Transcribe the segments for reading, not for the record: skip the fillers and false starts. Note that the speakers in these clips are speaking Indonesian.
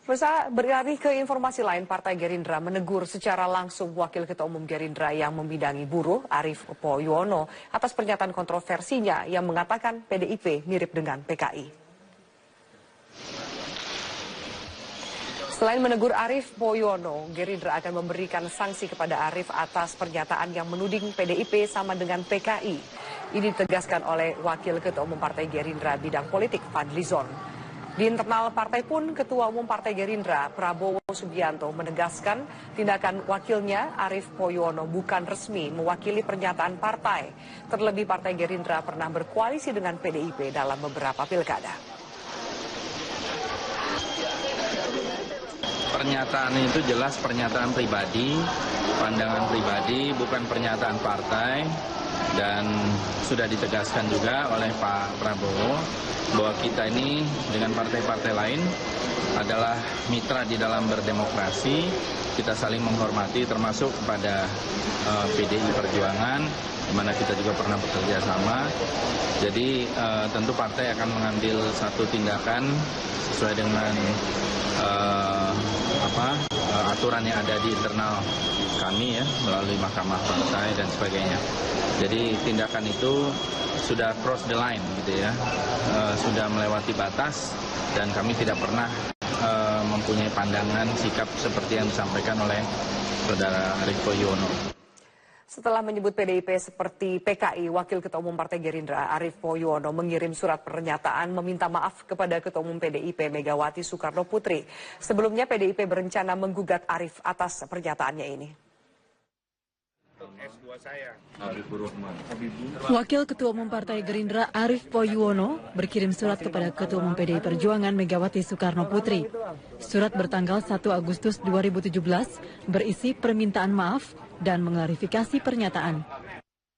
Pemirsa, beralih ke informasi lain, Partai Gerindra menegur secara langsung Wakil Ketua Umum Gerindra yang membidangi buruh, Arief Poyuono, atas pernyataan kontroversinya yang mengatakan PDIP mirip dengan PKI. Selain menegur Arief Poyuono, Gerindra akan memberikan sanksi kepada Arief atas pernyataan yang menuding PDIP sama dengan PKI. Ini ditegaskan oleh Wakil Ketua Umum Partai Gerindra bidang politik Fadlizon. Di internal partai pun, Ketua Umum Partai Gerindra, Prabowo Subianto, menegaskan tindakan wakilnya, Arief Poyuono, bukan resmi mewakili pernyataan partai. Terlebih Partai Gerindra pernah berkoalisi dengan PDIP dalam beberapa pilkada. Pernyataan itu jelas pernyataan pribadi, pandangan pribadi, bukan pernyataan partai. Dan sudah ditegaskan juga oleh Pak Prabowo bahwa kita ini dengan partai-partai lain adalah mitra di dalam berdemokrasi. Kita saling menghormati termasuk kepada PDI Perjuangan, di mana kita juga pernah bekerja sama. Jadi tentu partai akan mengambil satu tindakan sesuai dengan aturan yang ada di internal kami ya, melalui Mahkamah Partai dan sebagainya. Jadi tindakan itu sudah cross the line gitu ya, sudah melewati batas dan kami tidak pernah mempunyai pandangan sikap seperti yang disampaikan oleh Saudara Arief Poyuono. Setelah menyebut PDIP seperti PKI, Wakil Ketua Umum Partai Gerindra Arief Poyuono mengirim surat pernyataan meminta maaf kepada Ketua Umum PDIP Megawati Soekarno Putri. Sebelumnya PDIP berencana menggugat Arief atas pernyataannya ini. Wakil Ketua Umum Partai Gerindra Arief Poyuono berkirim surat kepada Ketua Umum PDI Perjuangan Megawati Soekarno Putri. Surat bertanggal 1 Agustus 2017 berisi permintaan maaf dan mengklarifikasi pernyataan.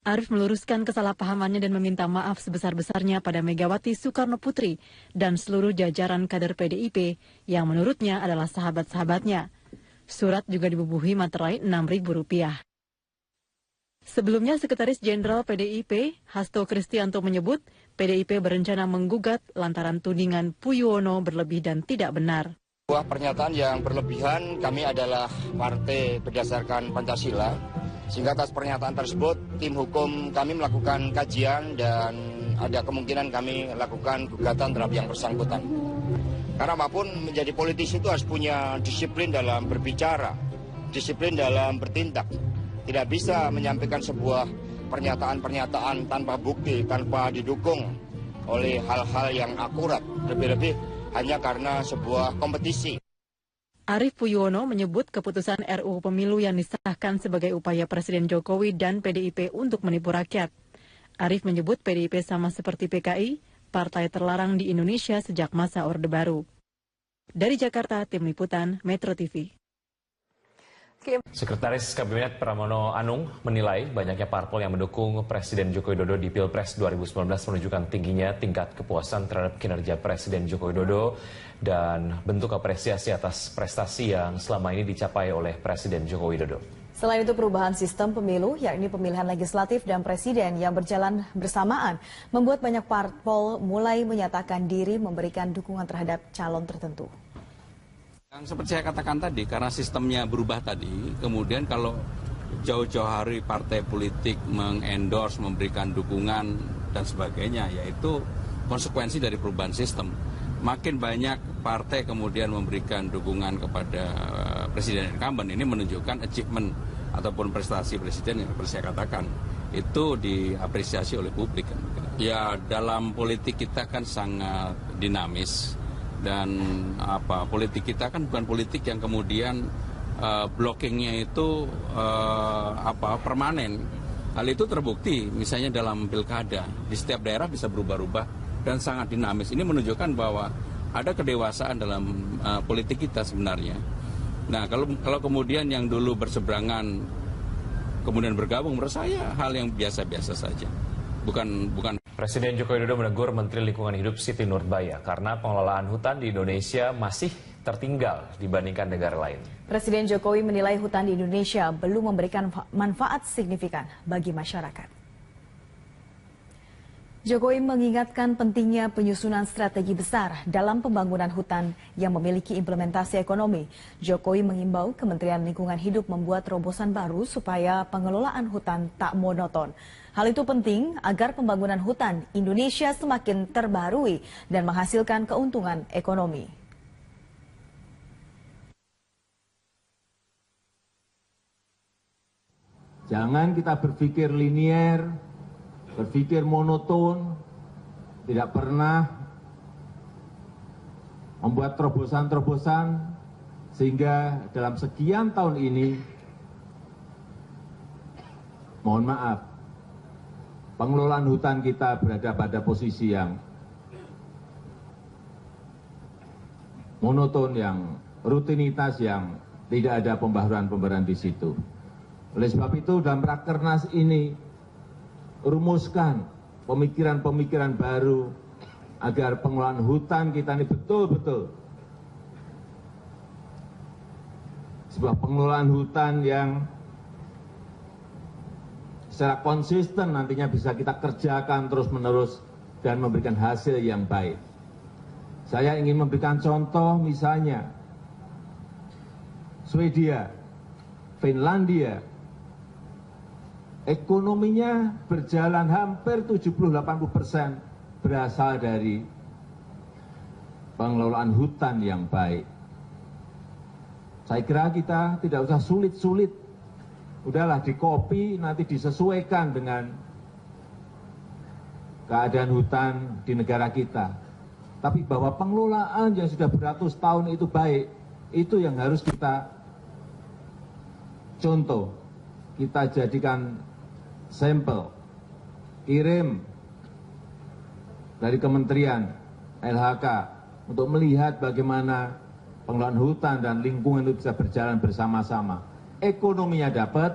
Arief meluruskan kesalahpahamannya dan meminta maaf sebesar-besarnya pada Megawati Soekarno Putri dan seluruh jajaran kader PDIP yang menurutnya adalah sahabat-sahabatnya. Surat juga dibubuhi materai Rp6.000. Sebelumnya, Sekretaris Jenderal PDIP, Hasto Kristianto menyebut PDIP berencana menggugat lantaran tudingan Poyuono berlebih dan tidak benar. Sebuah pernyataan yang berlebihan, kami adalah partai berdasarkan Pancasila, sehingga atas pernyataan tersebut tim hukum kami melakukan kajian dan ada kemungkinan kami lakukan gugatan terhadap yang bersangkutan. Karena apapun menjadi politisi itu harus punya disiplin dalam berbicara, disiplin dalam bertindak. Tidak bisa menyampaikan sebuah pernyataan-pernyataan tanpa bukti, tanpa didukung oleh hal-hal yang akurat, lebih-lebih hanya karena sebuah kompetisi. Arief Poyuono menyebut keputusan RUU Pemilu yang disahkan sebagai upaya Presiden Jokowi dan PDIP untuk menipu rakyat. Arief menyebut PDIP sama seperti PKI, partai terlarang di Indonesia sejak masa Orde Baru. Dari Jakarta, Tim Liputan, Metro TV. Sekretaris Kabinet Pramono Anung menilai banyaknya parpol yang mendukung Presiden Joko Widodo di Pilpres 2019 menunjukkan tingginya tingkat kepuasan terhadap kinerja Presiden Joko Widodo dan bentuk apresiasi atas prestasi yang selama ini dicapai oleh Presiden Joko Widodo. Selain itu, perubahan sistem pemilu, yakni pemilihan legislatif dan presiden yang berjalan bersamaan, membuat banyak parpol mulai menyatakan diri memberikan dukungan terhadap calon tertentu. Yang seperti saya katakan tadi, karena sistemnya berubah tadi, kemudian kalau jauh-jauh hari partai politik mengendorse, memberikan dukungan dan sebagainya, yaitu konsekuensi dari perubahan sistem. Makin banyak partai kemudian memberikan dukungan kepada presiden incumbent, ini menunjukkan achievement ataupun prestasi presiden yang seperti saya katakan. Itu diapresiasi oleh publik. Ya, dalam politik kita kan sangat dinamis. Dan politik kita kan bukan politik yang kemudian blockingnya itu permanen. Hal itu terbukti misalnya dalam pilkada di setiap daerah bisa berubah-ubah dan sangat dinamis. Ini menunjukkan bahwa ada kedewasaan dalam politik kita sebenarnya. Nah, kalau kemudian yang dulu berseberangan kemudian bergabung, menurut saya hal yang biasa-biasa saja. Bukan. Presiden Joko Widodo menegur Menteri Lingkungan Hidup Siti Nurbaya karena pengelolaan hutan di Indonesia masih tertinggal dibandingkan negara lain. Presiden Jokowi menilai hutan di Indonesia belum memberikan manfaat signifikan bagi masyarakat. Jokowi mengingatkan pentingnya penyusunan strategi besar dalam pembangunan hutan yang memiliki implementasi ekonomi. Jokowi mengimbau Kementerian Lingkungan Hidup membuat terobosan baru supaya pengelolaan hutan tak monoton. Hal itu penting agar pembangunan hutan Indonesia semakin terbarui dan menghasilkan keuntungan ekonomi. Jangan kita berpikir linier, berpikir monoton, tidak pernah membuat terobosan-terobosan sehingga dalam sekian tahun ini, mohon maaf, pengelolaan hutan kita berada pada posisi yang monoton, yang rutinitas, yang tidak ada pembaharuan-pembaharuan di situ. Oleh sebab itu dalam Rakernas ini rumuskan pemikiran-pemikiran baru agar pengelolaan hutan kita ini betul-betul sebuah pengelolaan hutan yang secara konsisten nantinya bisa kita kerjakan terus-menerus dan memberikan hasil yang baik. Saya ingin memberikan contoh misalnya Swedia, Finlandia, ekonominya berjalan hampir 70-80% berasal dari pengelolaan hutan yang baik. Saya kira kita tidak usah sulit-sulit. Udahlah di-copy, nanti disesuaikan dengan keadaan hutan di negara kita. Tapi bahwa pengelolaan yang sudah beratus tahun itu baik, itu yang harus kita contoh. Kita jadikan sampel, kirim dari Kementerian LHK untuk melihat bagaimana pengelolaan hutan dan lingkungan itu bisa berjalan bersama-sama. Ekonominya dapat,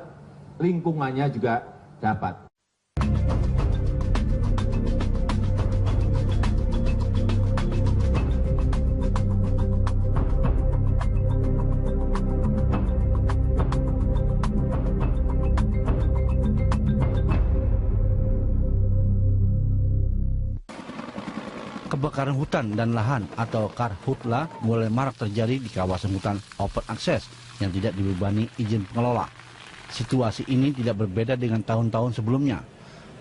lingkungannya juga dapat. Kebakaran hutan dan lahan atau karhutla mulai marak terjadi di kawasan hutan open access yang tidak dibebani izin pengelola. Situasi ini tidak berbeda dengan tahun-tahun sebelumnya.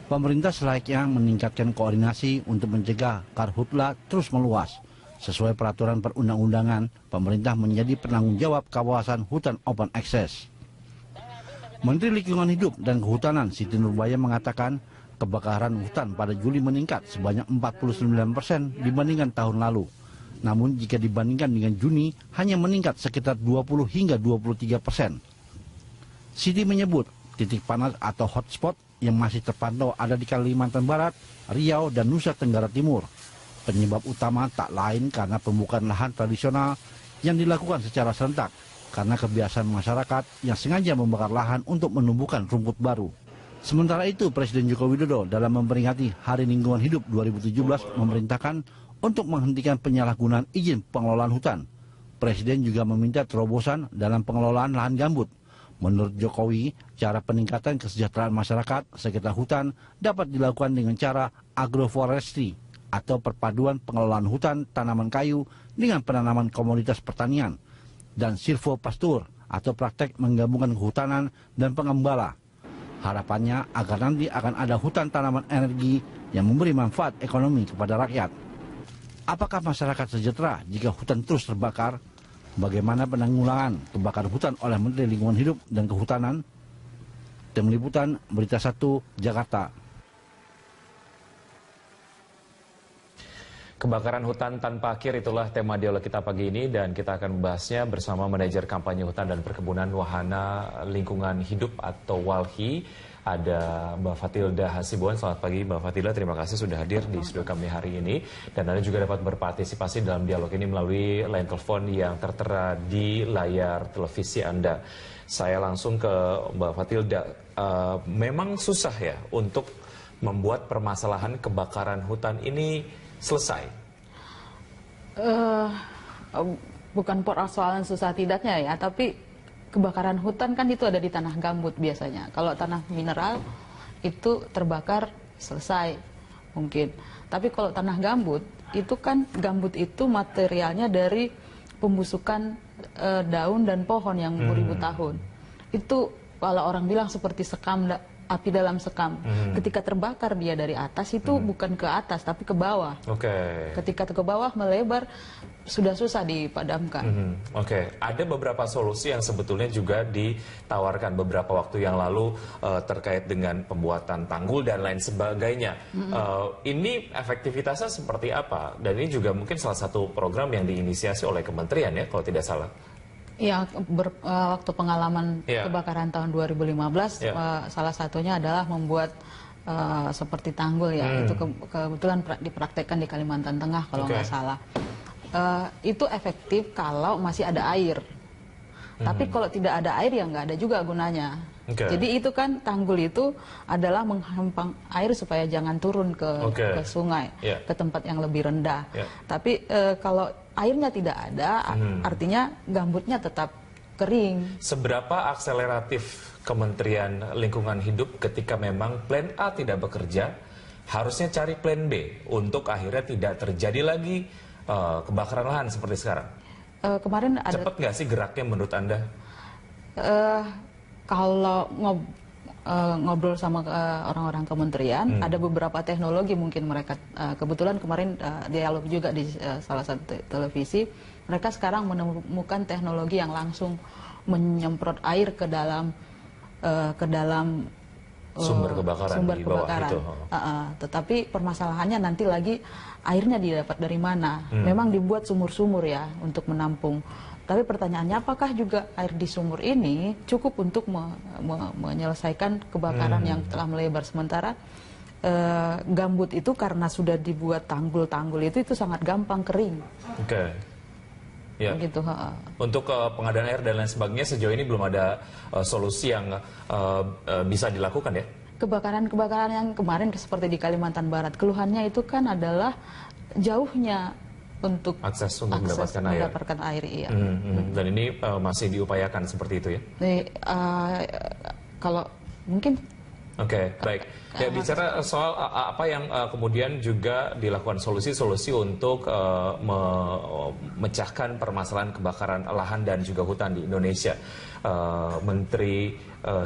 Pemerintah selayaknya meningkatkan koordinasi untuk mencegah karhutla terus meluas. Sesuai peraturan perundang-undangan, pemerintah menjadi penanggung jawab kawasan hutan open access. Menteri Lingkungan Hidup dan Kehutanan Siti Nurbaya mengatakan kebakaran hutan pada Juli meningkat sebanyak 49% dibandingkan tahun lalu. Namun jika dibandingkan dengan Juni, hanya meningkat sekitar 20 hingga 23%. Siti menyebut titik panas atau hotspot yang masih terpantau ada di Kalimantan Barat, Riau, dan Nusa Tenggara Timur. Penyebab utama tak lain karena pembukaan lahan tradisional yang dilakukan secara serentak karena kebiasaan masyarakat yang sengaja membakar lahan untuk menumbuhkan rumput baru. Sementara itu, Presiden Joko Widodo dalam memperingati Hari Lingkungan Hidup 2017 memerintahkan untuk menghentikan penyalahgunaan izin pengelolaan hutan. Presiden juga meminta terobosan dalam pengelolaan lahan gambut. Menurut Jokowi, cara peningkatan kesejahteraan masyarakat sekitar hutan dapat dilakukan dengan cara agroforestry atau perpaduan pengelolaan hutan tanaman kayu dengan penanaman komoditas pertanian, dan silvopastur atau praktek menggabungkan kehutanan dan pengembala. Harapannya agar nanti akan ada hutan tanaman energi yang memberi manfaat ekonomi kepada rakyat. Apakah masyarakat sejahtera jika hutan terus terbakar? Bagaimana penanggulangan kebakaran hutan oleh Menteri Lingkungan Hidup dan Kehutanan? Tim Liputan, Berita 1, Jakarta. Kebakaran hutan tanpa akhir itulah tema dialog kita pagi ini, dan kita akan membahasnya bersama manajer kampanye hutan dan perkebunan Wahana Lingkungan Hidup atau WALHI. Ada Mbak Fatilda Hasibuan. Selamat pagi Mbak Fatilda, terima kasih sudah hadir di studio kami hari ini. Dan Anda juga dapat berpartisipasi dalam dialog ini melalui line telepon yang tertera di layar televisi Anda. Saya langsung ke Mbak Fatilda. Memang susah ya untuk membuat permasalahan kebakaran hutan ini selesai? Bukan persoalan susah tidaknya ya, tapi kebakaran hutan kan itu ada di tanah gambut biasanya. Kalau tanah mineral itu terbakar selesai. mungkin. Tapi kalau tanah gambut, itu kan gambut itu materialnya dari pembusukan daun dan pohon yang beribu tahun. Itu kalau orang bilang seperti sekam, api dalam sekam. Ketika terbakar dia dari atas itu bukan ke atas tapi ke bawah. Ketika ke bawah melebar, sudah susah dipadamkan. Ada beberapa solusi yang sebetulnya juga ditawarkan beberapa waktu yang lalu terkait dengan pembuatan tanggul dan lain sebagainya. Ini efektivitasnya seperti apa? Dan ini juga mungkin salah satu program yang diinisiasi oleh kementerian ya, kalau tidak salah. Ya, waktu pengalaman kebakaran tahun 2015, salah satunya adalah membuat seperti tanggul ya. Itu kebetulan dipraktekkan di Kalimantan Tengah kalau nggak salah. Itu efektif kalau masih ada air. Tapi kalau tidak ada air ya nggak ada juga gunanya. Jadi itu kan tanggul itu adalah menghempang air supaya jangan turun ke sungai, ke tempat yang lebih rendah. Tapi kalau airnya tidak ada, artinya gambutnya tetap kering. Seberapa akseleratif Kementerian Lingkungan Hidup ketika memang plan A tidak bekerja, harusnya cari plan B untuk akhirnya tidak terjadi lagi kebakaran lahan seperti sekarang? Kemarin ada... Cepat nggak sih geraknya menurut Anda? Kalau ngobrol sama orang-orang kementerian, ada beberapa teknologi mungkin mereka, kebetulan kemarin dialog juga di salah satu televisi, mereka sekarang menemukan teknologi yang langsung menyemprot air ke dalam sumber kebakaran di bawah itu. Tetapi permasalahannya nanti lagi airnya didapat dari mana. Memang dibuat sumur-sumur ya untuk menampung. Tapi pertanyaannya apakah juga air di sumur ini cukup untuk menyelesaikan kebakaran yang telah melebar. Sementara gambut itu karena sudah dibuat tanggul-tanggul itu sangat gampang kering. Ya. Gitu, untuk pengadaan air dan lain sebagainya sejauh ini belum ada solusi yang bisa dilakukan ya? Kebakaran-kebakaran yang kemarin seperti di Kalimantan Barat, keluhannya itu kan adalah jauhnya untuk akses untuk mendapatkan air. Iya. Dan ini masih diupayakan seperti itu ya? Kalau mungkin. Baik. Ya, bicara soal apa yang kemudian juga dilakukan solusi-solusi untuk memecahkan permasalahan kebakaran lahan dan juga hutan di Indonesia. Menteri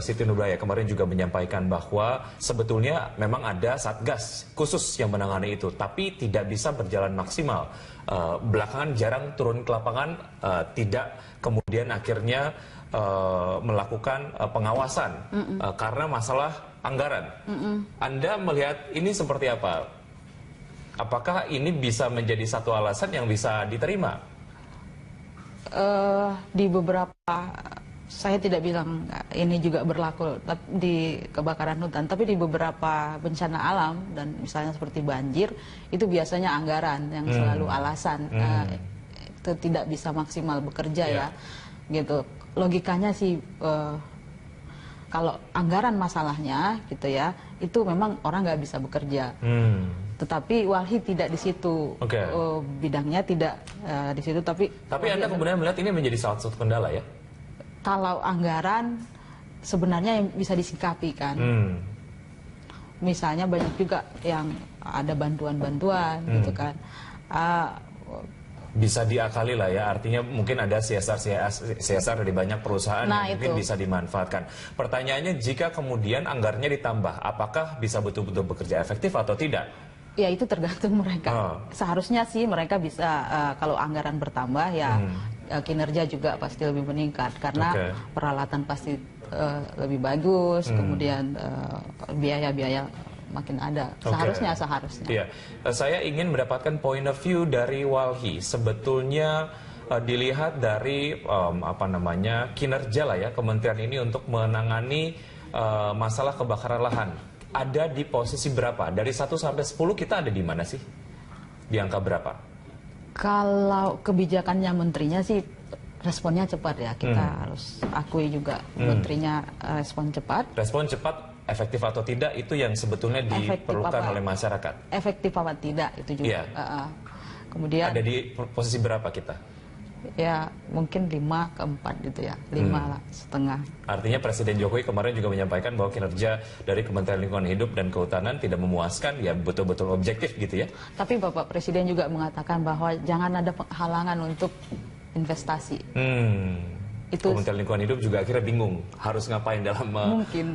Siti Nurbaya kemarin juga menyampaikan bahwa sebetulnya memang ada satgas khusus yang menangani itu, tapi tidak bisa berjalan maksimal. Belakangan jarang turun ke lapangan, tidak kemudian akhirnya melakukan pengawasan karena masalah anggaran. Anda melihat ini seperti apa? Apakah ini bisa menjadi satu alasan yang bisa diterima? Di beberapa, saya tidak bilang ini juga berlaku di kebakaran hutan, tapi di beberapa bencana alam dan misalnya seperti banjir, itu biasanya anggaran yang selalu alasan tidak bisa maksimal bekerja ya, gitu. Logikanya sih kalau anggaran masalahnya gitu ya, itu memang orang nggak bisa bekerja. Tetapi Walhi tidak di situ, bidangnya tidak di situ. Tapi Anda kemudian melihat ini menjadi salah satu kendala ya? Kalau anggaran sebenarnya yang bisa disikapi kan. Misalnya banyak juga yang ada bantuan-bantuan gitu kan. Bisa diakali lah ya, artinya mungkin ada CSR dari banyak perusahaan yang mungkin bisa dimanfaatkan. Pertanyaannya, jika kemudian anggarannya ditambah, apakah bisa betul-betul bekerja efektif atau tidak? Ya itu tergantung mereka. Seharusnya sih mereka bisa, kalau anggaran bertambah ya kinerja juga pasti lebih meningkat, karena peralatan pasti lebih bagus, kemudian biaya-biaya makin ada. Seharusnya. Iya. Saya ingin mendapatkan point of view dari Walhi. Sebetulnya dilihat dari kinerja lah ya kementerian ini untuk menangani masalah kebakaran lahan. Ada di posisi berapa? Dari 1 sampai 10 kita ada di mana sih? Di angka berapa? Kalau kebijakannya menterinya sih responnya cepat ya. Kita harus akui juga menterinya respon cepat. Respon cepat. Efektif atau tidak itu yang sebetulnya diperlukan oleh masyarakat. Efektif apa tidak itu juga. Kemudian ada di posisi berapa kita? ya mungkin 5 ke 4 gitu ya, 5,5. Artinya Presiden Jokowi kemarin juga menyampaikan bahwa kinerja dari Kementerian Lingkungan Hidup dan Kehutanan tidak memuaskan, ya betul-betul objektif gitu ya. Tapi Bapak Presiden juga mengatakan bahwa jangan ada halangan untuk investasi. Itu Kementerian Lingkungan Hidup juga akhirnya bingung harus ngapain dalam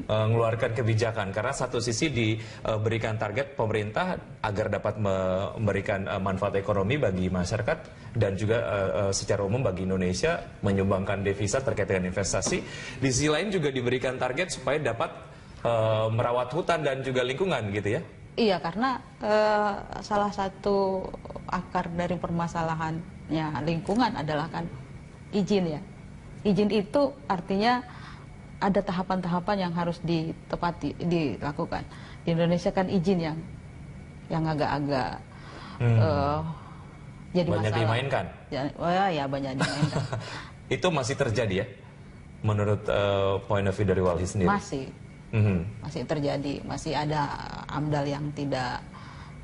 mengeluarkan kebijakan, karena satu sisi diberikan target pemerintah agar dapat memberikan manfaat ekonomi bagi masyarakat dan juga secara umum bagi Indonesia menyumbangkan devisa terkait dengan investasi. Di sisi lain juga diberikan target supaya dapat merawat hutan dan juga lingkungan gitu ya. Iya, karena salah satu akar dari permasalahannya lingkungan adalah kan izin ya. Izin itu artinya ada tahapan-tahapan yang harus dilakukan. Di Indonesia kan izin yang agak-agak jadi banyak masalah. Dimainkan. Ya banyak dimainkan. Itu masih terjadi ya, menurut point of view dari Walhi sendiri? Masih terjadi, masih ada AMDAL yang tidak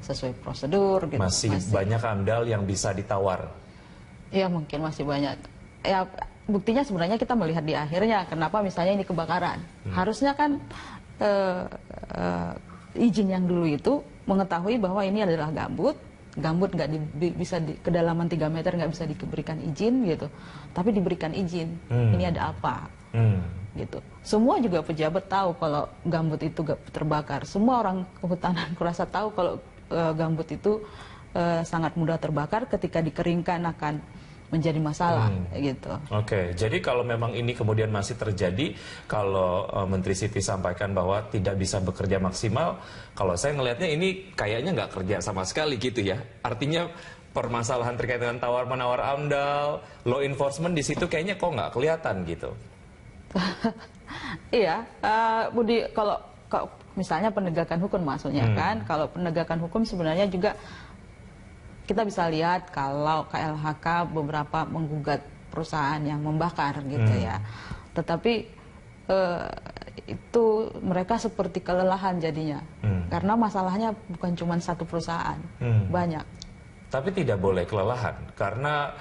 sesuai prosedur. Gitu. Masih banyak AMDAL yang bisa ditawar. Ya mungkin masih banyak. Ya buktinya sebenarnya kita melihat di akhirnya, kenapa misalnya ini kebakaran. Harusnya kan izin yang dulu itu mengetahui bahwa ini adalah gambut nggak bisa kedalaman 3 meter nggak bisa diberikan izin gitu, tapi diberikan izin. Ini ada apa? Gitu. Semua juga pejabat tahu kalau gambut itu terbakar. Semua orang kehutanan kurasa tahu kalau gambut itu sangat mudah terbakar, ketika dikeringkan akan menjadi masalah gitu. Oke, jadi kalau memang ini kemudian masih terjadi, kalau Menteri Siti sampaikan bahwa tidak bisa bekerja maksimal, kalau saya ngelihatnya ini kayaknya nggak kerja sama sekali gitu ya. Artinya permasalahan terkait dengan tawar-menawar AMDAL, law enforcement di situ kayaknya kok nggak kelihatan gitu. Iya, Budi, kalau misalnya penegakan hukum maksudnya kan, kalau penegakan hukum sebenarnya juga kita bisa lihat kalau KLHK beberapa menggugat perusahaan yang membakar gitu ya. Tetapi itu mereka seperti kelelahan jadinya. Karena masalahnya bukan cuma satu perusahaan, banyak. Tapi tidak boleh kelelahan, karena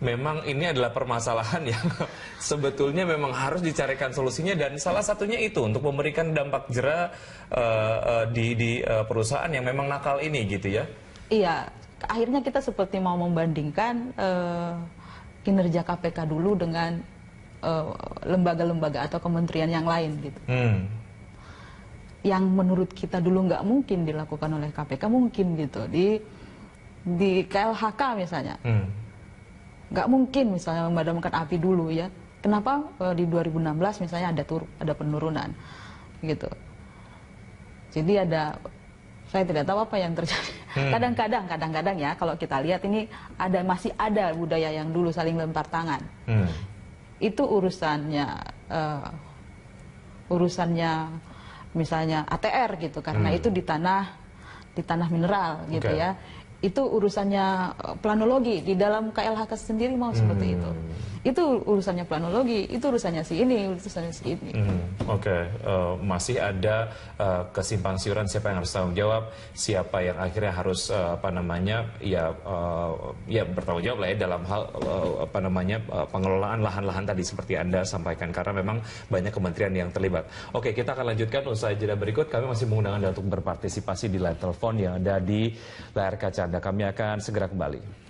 memang ini adalah permasalahan yang sebetulnya memang harus dicarikan solusinya, dan salah satunya itu untuk memberikan dampak jera di perusahaan yang memang nakal ini gitu ya. Iya. Akhirnya kita seperti mau membandingkan kinerja KPK dulu dengan lembaga-lembaga atau kementerian yang lain gitu. Yang menurut kita dulu nggak mungkin dilakukan oleh KPK mungkin gitu. Di KLHK misalnya, nggak mungkin misalnya memadamkan api dulu ya. Kenapa di 2016 misalnya ada penurunan gitu. Jadi saya tidak tahu apa yang terjadi. Kadang-kadang ya kalau kita lihat ini masih ada budaya yang dulu saling lempar tangan. Itu urusannya misalnya ATR gitu, karena itu di tanah mineral gitu ya. Itu urusannya planologi, di dalam KLHK sendiri mau seperti itu. Itu urusannya planologi, itu urusannya si ini, urusannya si ini. Oke, masih ada kesimpang siuran siapa yang harus tanggung jawab, siapa yang akhirnya harus bertanggung jawab lah ya dalam hal pengelolaan lahan-lahan tadi seperti Anda sampaikan, karena memang banyak kementerian yang terlibat. Oke, kita akan lanjutkan usai jeda berikut. Kami masih mengundang Anda untuk berpartisipasi di live telepon yang ada di layar kaca Anda. Kami akan segera kembali.